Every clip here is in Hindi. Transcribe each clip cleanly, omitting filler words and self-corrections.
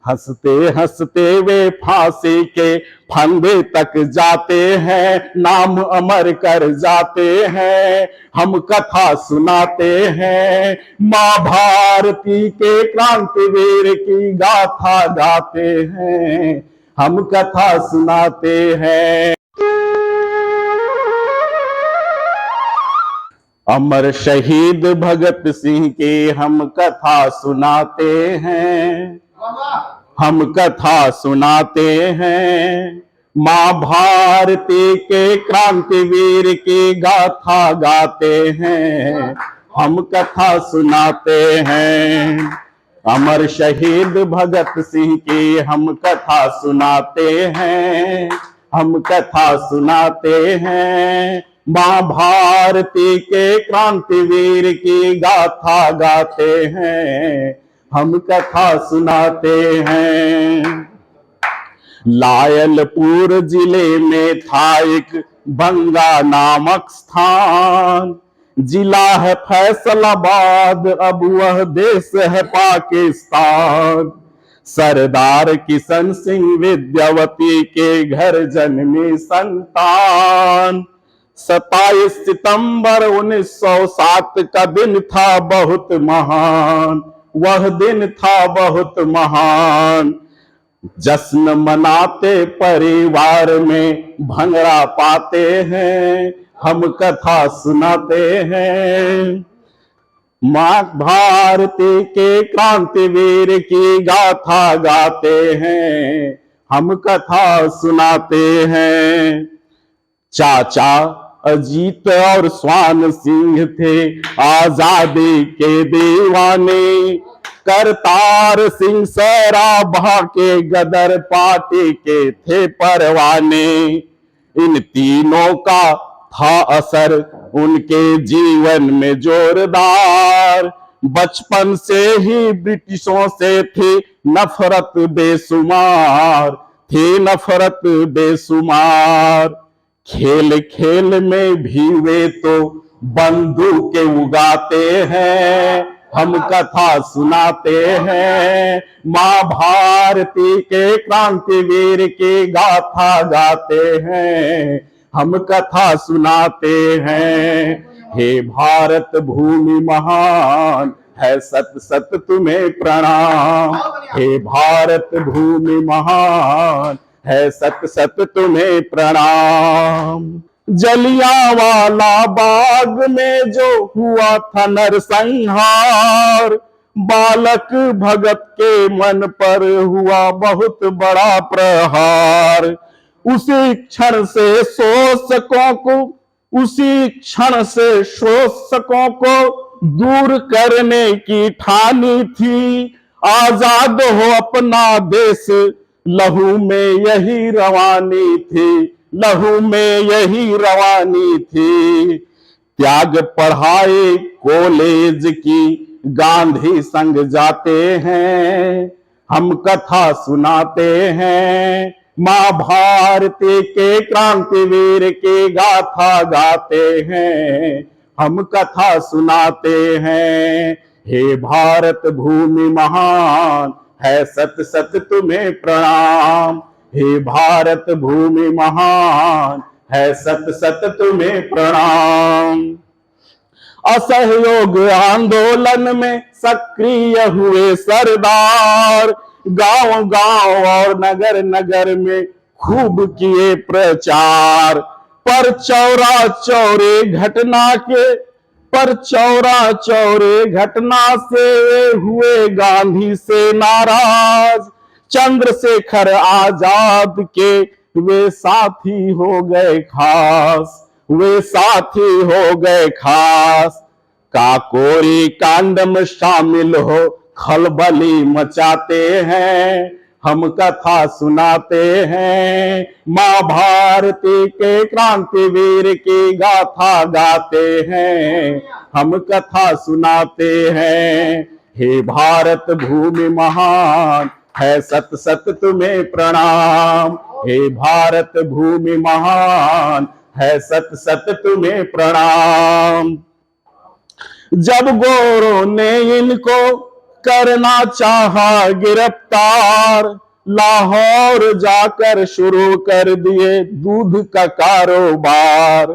हंसते हंसते वे फांसी के फंदे तक जाते हैं, नाम अमर कर जाते हैं। हम कथा सुनाते हैं, माँ भारती के क्रांतिवीर की गाथा गाते हैं। हम कथा सुनाते हैं। अमर शहीद भगत सिंह की हम कथा सुनाते हैं। हम कथा सुनाते हैं, माँ भारती के क्रांतिवीर की गाथा गाते हैं। हम कथा सुनाते हैं, अमर शहीद भगत सिंह की हम कथा सुनाते हैं। हम कथा सुनाते हैं, माँ भारती के क्रांतिवीर की गाथा गाते हैं। हम कथा सुनाते हैं। लायलपुर जिले में था एक बंगा नामक स्थान, जिला है फैसलाबाद, अब वह देश है पाकिस्तान। सरदार किशन सिंह विद्यावती के घर जन्मी संतान। 27 सितंबर 1907 का दिन था बहुत महान, वह दिन था बहुत महान। जश्न मनाते परिवार में भंगड़ा पाते हैं। हम कथा सुनाते हैं, माँ भारती के क्रांतिवीर की गाथा गाते हैं। हम कथा सुनाते हैं। चाचा अजीत और स्वान सिंह थे आजादी के दीवाने। करतार सिंह सराभा के गदर पार्टी के थे परवाने। इन तीनों का था असर उनके जीवन में जोरदार। बचपन से ही ब्रिटिशों से थी नफरत बेशुमार, थी नफरत बेशुमार। खेल खेल में भी वे तो बंदूक उगाते हैं। हम कथा सुनाते हैं, माँ भारती के क्रांतिवीर की गाथा गाते हैं। हम कथा सुनाते हैं। हे भारत भूमि महान, है सत सत तुम्हें प्रणाम। हे भारत भूमि महान, है सत सत तुम्हें प्रणाम। जलियांवाला बाग में जो हुआ था नरसंहार, बालक भगत के मन पर हुआ बहुत बड़ा प्रहार। उसी क्षण से शोषकों को दूर करने की ठानी थी। आजाद हो अपना देश, लहू में यही रवानी थी, लहू में यही रवानी थी। त्याग पढ़ाई कॉलेज की गांधी संग जाते हैं। हम कथा सुनाते हैं, माँ भारती के क्रांतिवीर की गाथा गाते हैं। हम कथा सुनाते हैं। हे भारत भूमि महान, है सत सत तुम्हें प्रणाम। हे भारत भूमि महान, है सत सत तुम्हें प्रणाम। असहयोग आंदोलन में सक्रिय हुए सरदार, गांव गांव और नगर नगर में खूब किए प्रचार। पर चौरा चौरे घटना से हुए गांधी से नाराज। चंद्रशेखर आजाद के वे साथी हो गए खास, वे साथी हो गए खास। काकोरी कांड में शामिल हो खलबली मचाते हैं। हम कथा सुनाते हैं, माँ भारती के क्रांतिवीर की गाथा गाते हैं। हम कथा सुनाते हैं। हे भारत भूमि महान, है सत सत तुम्हें प्रणाम। हे भारत भूमि महान, है सत सत तुम्हें प्रणाम। जब गोरों ने इनको करना चाहा गिरफ्तार, लाहौर जाकर शुरू कर दिए दूध का कारोबार।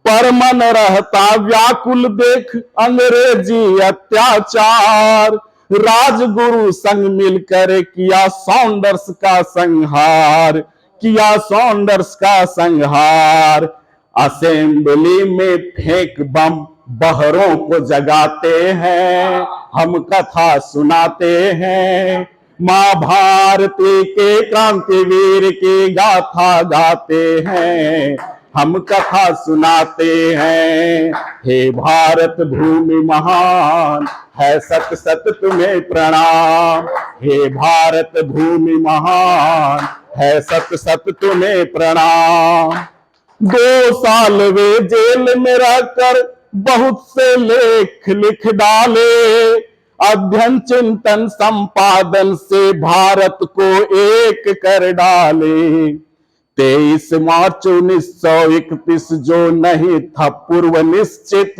पर मन रहता व्याकुल देख अंग्रेजी अत्याचार, राजगुरु संग मिलकर किया सॉन्डर्स का संहार, किया सॉन्डर्स का संहार। असेंबली में फेंक बम बहरों को जगाते हैं, हम कथा सुनाते हैं, मां भारती के क्रांतिवीर की गाथा गाते हैं, हम कथा सुनाते हैं। हे भारत भूमि महान, है सत सत तुम्हें प्रणाम। हे भारत भूमि महान, है सत सत तुम्हें प्रणाम। 2 साल वे जेल में रहकर बहुत से लेख लिख डाले, अध्ययन चिंतन संपादन से भारत को एक कर डाले। 23 मार्च 1931 जो नहीं था पूर्व निश्चित,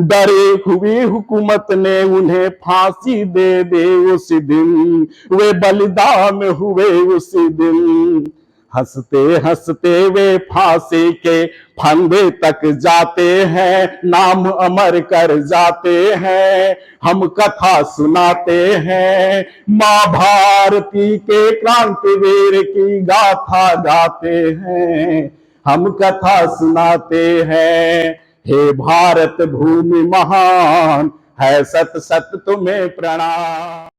डरे हुई हुकूमत ने उन्हें फांसी दे दे उसी दिन, वे बलिदान हुए उसी दिन। हंसते हंसते वे फांसी के फंदे तक जाते हैं, नाम अमर कर जाते हैं, हम कथा सुनाते हैं, मां भारती के क्रांतिवीर की गाथा गाते हैं, हम कथा सुनाते हैं। हे भारत भूमि महान, है सत सत तुम्हें प्रणाम।